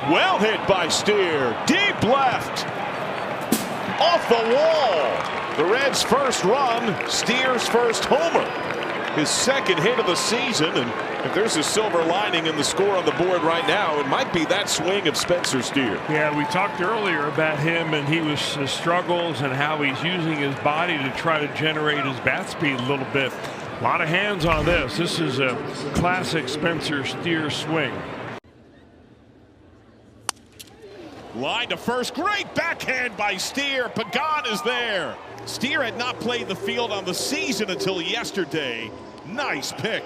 Well hit by Steer. Deep left. Off the wall. The Reds' first run. Steer's first homer. His second hit of the season. And if there's a silver lining in the score on the board right now, it might be that swing of Spencer Steer. Yeah, we talked earlier about him and his struggles and how he's using his body to try to generate his bat speed a little bit. A lot of hands on this. This is a classic Spencer Steer swing. Line to first. Great backhand by Steer. Pagan is there. Steer had not played the field on the season until yesterday. Nice pick.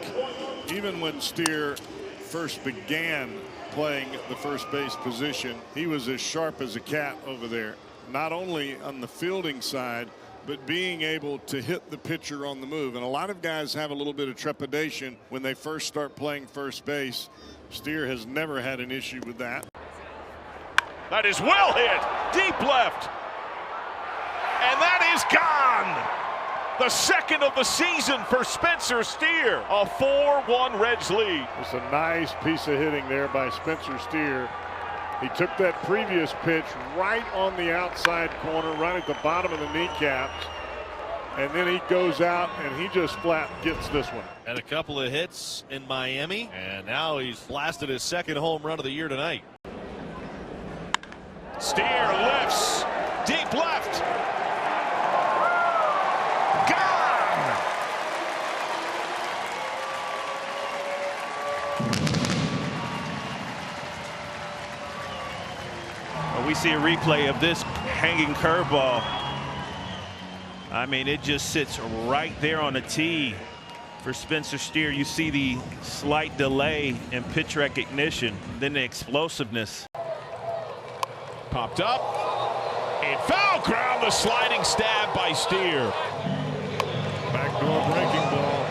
Even when Steer first began playing the first base position, he was as sharp as a cat over there. Not only on the fielding side, but being able to hit the pitcher on the move. And a lot of guys have a little bit of trepidation when they first start playing first base. Steer has never had an issue with that. That is well hit. Deep left. And that is gone. The second of the season for Spencer Steer. A 4-1 Reds lead. It's a nice piece of hitting there by Spencer Steer. He took that previous pitch right on the outside corner, right at the bottom of the kneecaps. And then he goes out and he just flat gets this one. Had a couple of hits in Miami, and now he's blasted his second home run of the year tonight. Steer lifts. Deep left. Gone. We see a replay of this hanging curveball. I mean, it just sits right there on the tee for Spencer Steer. You see the slight delay in pitch recognition, then the explosiveness. Popped up. And foul ground, the sliding stab by Steer. Backdoor breaking ball.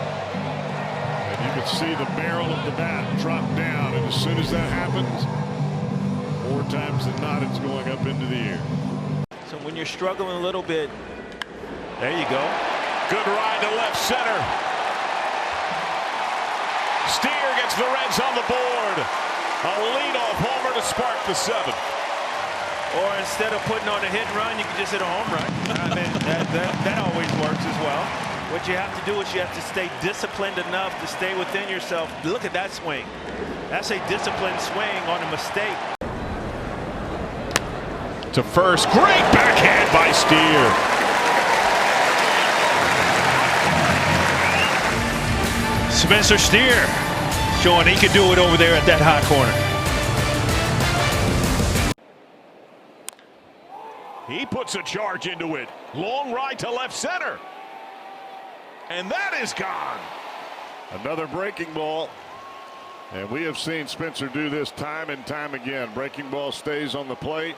And you can see the barrel of the bat drop down. And as soon as that happens, more times than not, it's going up into the air. So when you're struggling a little bit, there you go. Good ride to left center. Steer gets the Reds on the board. A leadoff homer to spark the seventh. Or instead of putting on a hit and run, you can just hit a home run. I mean, that always works as well. What you have to do is you have to stay disciplined enough to stay within yourself. Look at that swing. That's a disciplined swing on a mistake. To first. Great backhand by Steer. Spencer Steer showing he can do it over there at that hot corner. He puts a charge into it. Long ride to left center. And that is gone. Another breaking ball. And we have seen Spencer do this time and time again. Breaking ball stays on the plate,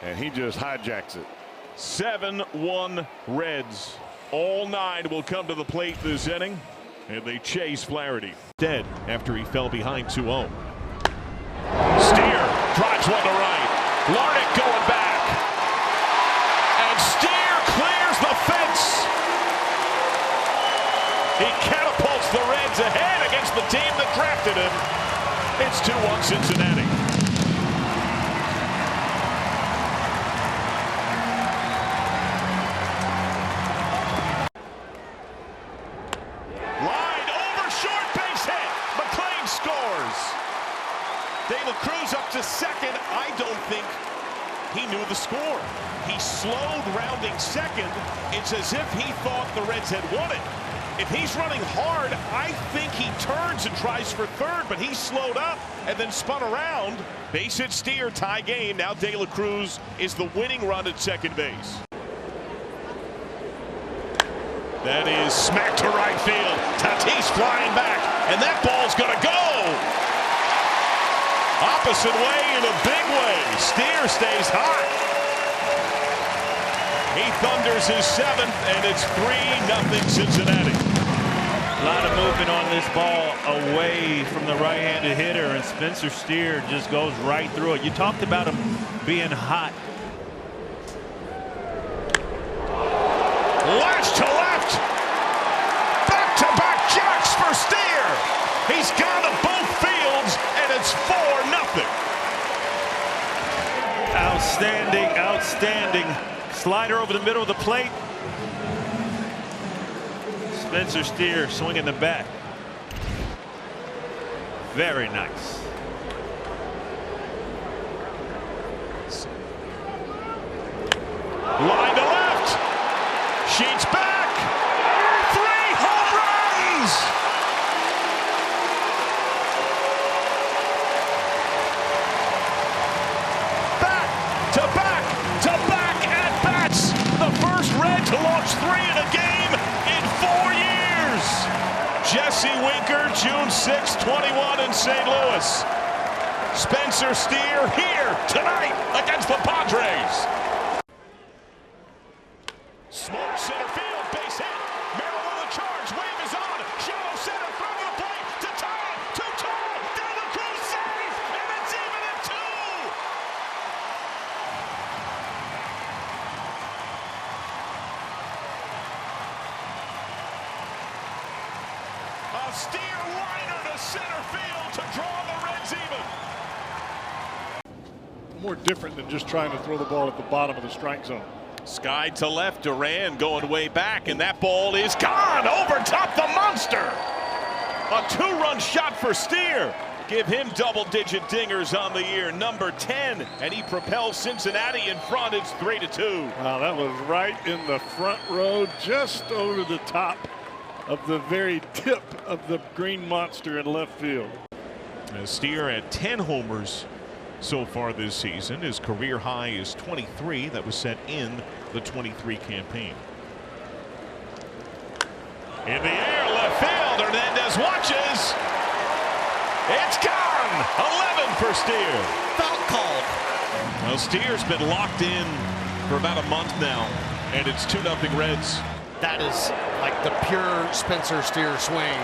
and he just hijacks it. 7-1 Reds. All 9 will come to the plate this inning, and they chase Flaherty. Dead after he fell behind 2-0. Steer drives one to right. Larnach going back. And Steer clears the fence. He catapults the Reds ahead against the team that drafted him. It's 2-1 Cincinnati. Line over, short base hit. McLean scores. De La Cruz up to second. I don't think he knew the score. He slowed rounding second. It's as if he thought the Reds had won it. If he's running hard, I think he turns and tries for third, but he slowed up and then spun around. Base hit Steer, tie game. Now De La Cruz is the winning run at second base. That is smacked to right field. Tatis flying back, and that ball's gonna go. Opposite way in a big way. Steer stays hot. He thunders his seventh, and it's 3-0 Cincinnati. A lot of movement on this ball away from the right-handed hitter, and Spencer Steer just goes right through it. You talked about him being hot. Lash to left. Back-to-back jacks for Steer. He's gone to both fields, and it's 4-0. Outstanding, outstanding. Slider over the middle of the plate. Spencer Steer swinging the bat. Very nice. Line to left. Sheets back. 3 home runs. Back to back to back at bats. The first Red to launch 3 in a game in 4 years. Jesse Winker, June 6, 21 in St. Louis. Spencer Steer here tonight against the Padres. Smoke center field, base hit. Merrill on the charge, wave is on. Shallow center, throw to the plate to tie. Too tall, down the Cruz, safe, and it's even at 2. A Steer liner to center field to draw the Reds even. More different than just trying to throw the ball at the bottom of the strike zone. Sky to left, Duran going way back, and that ball is gone over top the monster. A 2-run shot for Steer. Give him double-digit dingers on the year, number 10, and he propels Cincinnati in front. It's 3-2. Wow, that was right in the front row, just over the top of the very tip of the green monster in left field. As Steer at 10 homers so far this season. His career high is 23. That was set in the 23 campaign. In the air, left field. Hernandez watches. It's gone. 11 for Steer. Foul called. Well, Steer's been locked in for about a month now, and it's 2-0 Reds. That is like the pure Spencer Steer swing.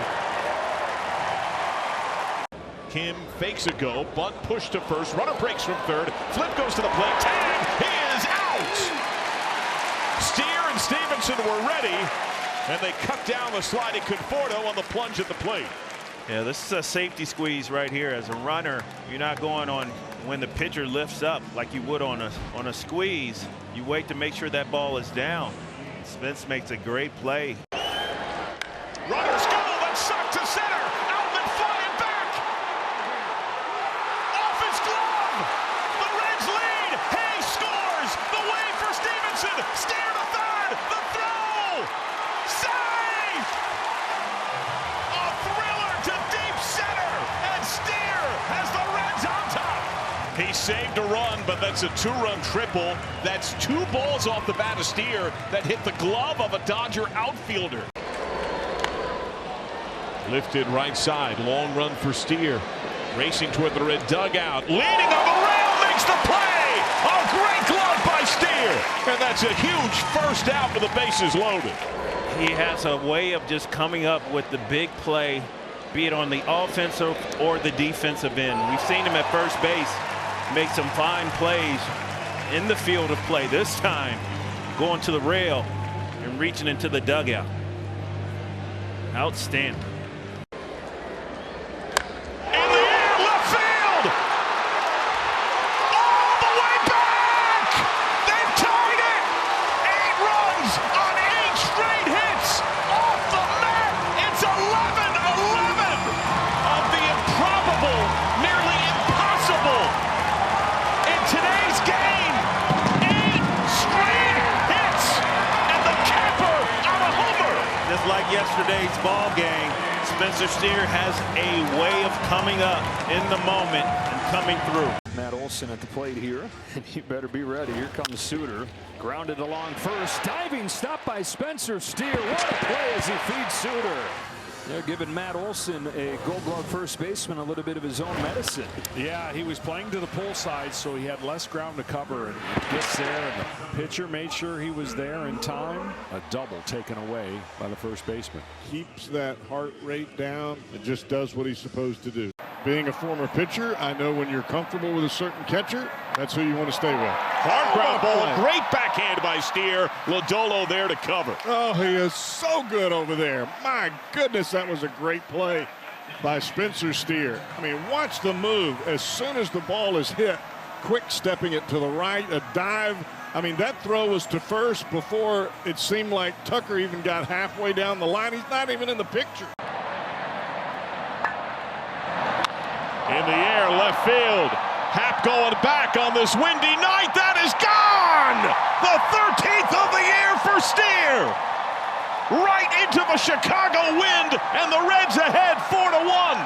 Kim fakes a go, bunt push to first, runner breaks from third, flip goes to the plate, tag, he is out! Steer and Stevenson were ready, and they cut down the sliding Conforto on the plunge at the plate. Yeah, this is a safety squeeze right here. As a runner, you're not going on when the pitcher lifts up like you would on a squeeze. You wait to make sure that ball is down. Spence makes a great play. Runners go, that's sucked to center, Outman flying back! Off his glove! The Reds lead! Hayes scores! The wave for Stevenson! Steer to third! The throw! Safe! A thriller to deep center! And Steer has the Reds on top! He saved a run, but that's a 2-run triple. That's 2 balls off the bat of Steer that hit the glove of a Dodger outfielder. Lifted right side, long run for Steer. Racing toward the Red dugout, leaning on the rail, makes the play! A great glove by Steer! And that's a huge first out with the bases loaded. He has a way of just coming up with the big play, be it on the offensive or the defensive end. We've seen him at first base make some fine plays in the field of play. This time, going to the rail and reaching into the dugout. Outstanding. Like yesterday's ball game, Spencer Steer has a way of coming up in the moment and coming through. Matt Olson at the plate here, and he better be ready. Here comes Suter, grounded along first, diving stop by Spencer Steer. What a play as he feeds Suter. They're giving Matt Olson, a Gold Glove first baseman, a little bit of his own medicine. Yeah, he was playing to the pull side, so he had less ground to cover, and gets there, and the pitcher made sure he was there in time. A double taken away by the first baseman. Keeps that heart rate down and just does what he's supposed to do. Being a former pitcher, I know when you're comfortable with a certain catcher, that's who you want to stay with. Hard ground ball, great backhand by Steer. Lodolo there to cover. Oh, he is so good over there. My goodness, that was a great play by Spencer Steer. I mean, watch the move. As soon as the ball is hit, quick stepping it to the right, a dive. I mean, that throw was to first before it seemed like Tucker even got halfway down the line. He's not even in the picture. In the air, left field. Happ going back on this windy night. That is gone! The 13th of the year for Steer. Right into the Chicago wind, and the Reds ahead 4-1.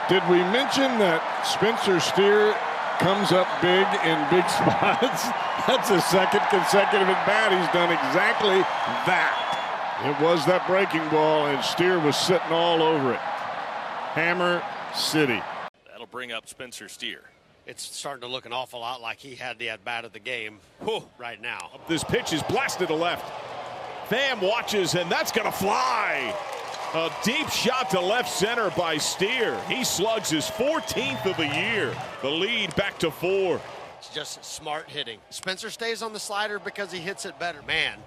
Did we mention that Spencer Steer comes up big in big spots? That's the second consecutive at bat. He's done exactly that. It was that breaking ball, and Steer was sitting all over it. Hammer City. That'll bring up Spencer Steer. It's starting to look an awful lot like he had the at-bat of the game right now. This pitch is blasted to left. Pham watches, and that's going to fly. A deep shot to left center by Steer. He slugs his 14th of the year. The lead back to 4. It's just smart hitting. Spencer stays on the slider because he hits it better. Man,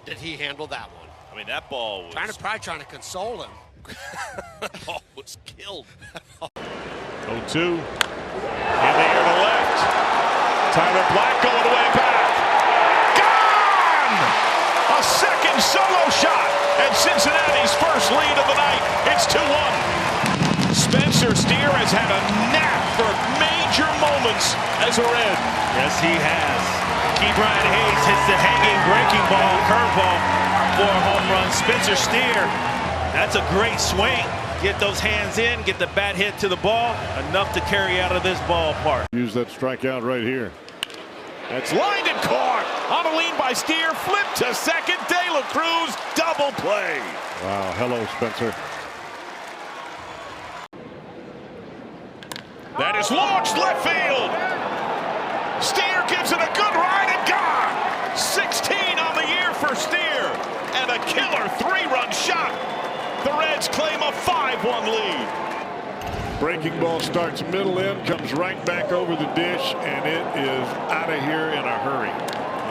did he handle that one. I mean, that ball was... Probably trying to console him. ball was killed. 0-2. In the air to left. Tyler Black going way back. Gone! A second solo shot. And Cincinnati's first lead of the night. It's 2-1. Spencer Steer has had a knack for major moments as a Red. Yes, he has. Ke'Bryan Hayes hits the hanging breaking ball, curveball for a home run. Spencer Steer, that's a great swing. Get those hands in, get the bat hit to the ball, enough to carry out of this ballpark. Use that strikeout right here. That's lined and caught. On a lean by Steer, flip to second. De La Cruz, double play. Wow, hello, Spencer. That is launched left field. Steer gives it a good ride and gone. 16 on the year for Steer. And a killer 3-run shot. The Reds claim a 5-1 lead. Breaking ball starts middle in, comes right back over the dish, and it is out of here in a hurry.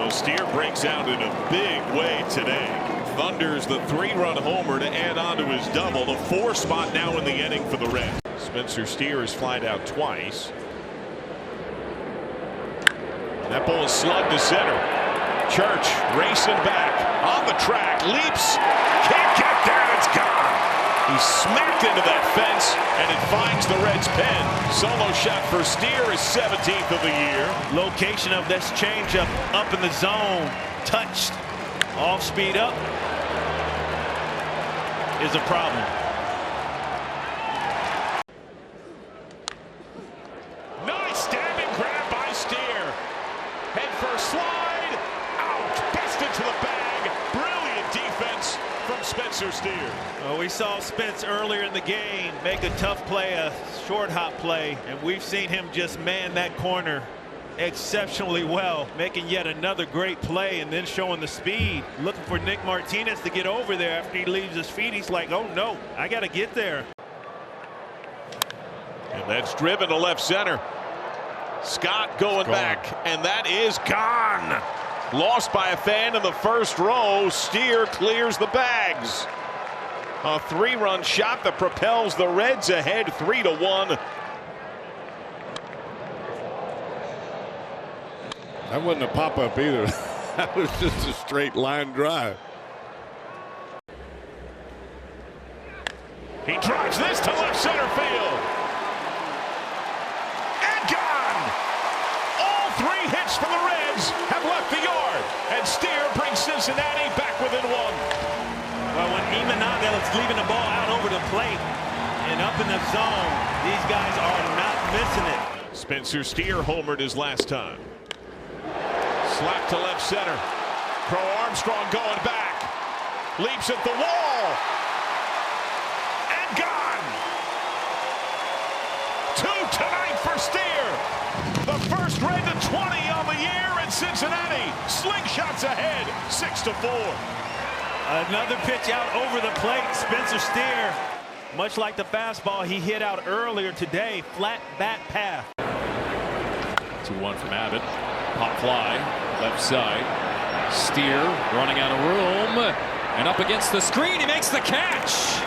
Well, Steer breaks out in a big way today. Thunders the 3-run homer to add on to his double. The 4 spot now in the inning for the Reds. Spencer Steer has flied out twice. That ball is slugged to center. Church racing back on the track, leaps, can't get there, it's gone. He smacked into that fence, and it finds the Reds' pen. Solo shot for Steer, his 17th of the year. Location of this changeup up in the zone, touched, off speed up is a problem. Nice standing grab by Steer. Head first slide, out, bested to the bag. Brilliant defense from Spencer Steer. Well, we saw Spence earlier in the game make a tough play, a short hop play, and we've seen him just man that corner exceptionally well, making yet another great play and then showing the speed, looking for Nick Martinez to get over there after he leaves his feet. He's like, oh no, I got to get there. And that's driven to left center. Scott going back, and that is gone. Lost by a fan in the first row. Steer clears the bags. A 3-run shot that propels the Reds ahead 3-1. That wasn't a pop-up either. That was just a straight line drive. He drives this to left center field. And gone. All 3 hits for the Reds have left the yard. And Steer brings Cincinnati back within 1. Well, when Imanaga is leaving the ball out over the plate and up in the zone, these guys are not missing it. Spencer Steer homered his last time. Slap to left center. Crow Armstrong going back. Leaps at the wall. And gone. 2 tonight for Steer. The first Red to 20 on the year in Cincinnati. Slingshots ahead, 6-4. Another pitch out over the plate. Spencer Steer, much like the fastball he hit out earlier today, flat bat path. 2-1 from Abbott. Pop fly, left side. Steer running out of room and up against the screen. He makes the catch.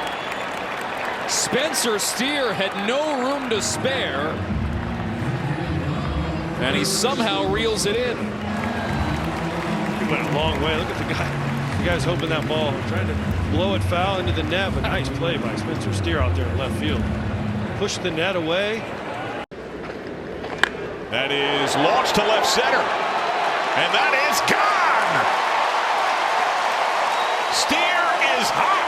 Spencer Steer had no room to spare. and he somehow reels it in. He went a long way. Look at the guy. The guy's hoping that ball, trying to blow it foul into the net, but nice play by Spencer Steer out there in left field. Push the net away. That is launched to left center, and that is gone. Steer is hot.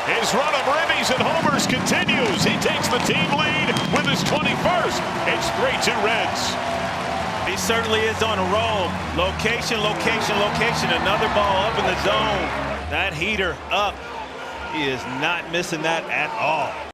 His run of ribbies and homers continues. He takes the team lead with his 21st. It's 3-2 Reds. He certainly is on a roll. Location, location, location. Another ball up in the zone. That heater up. He is not missing that at all.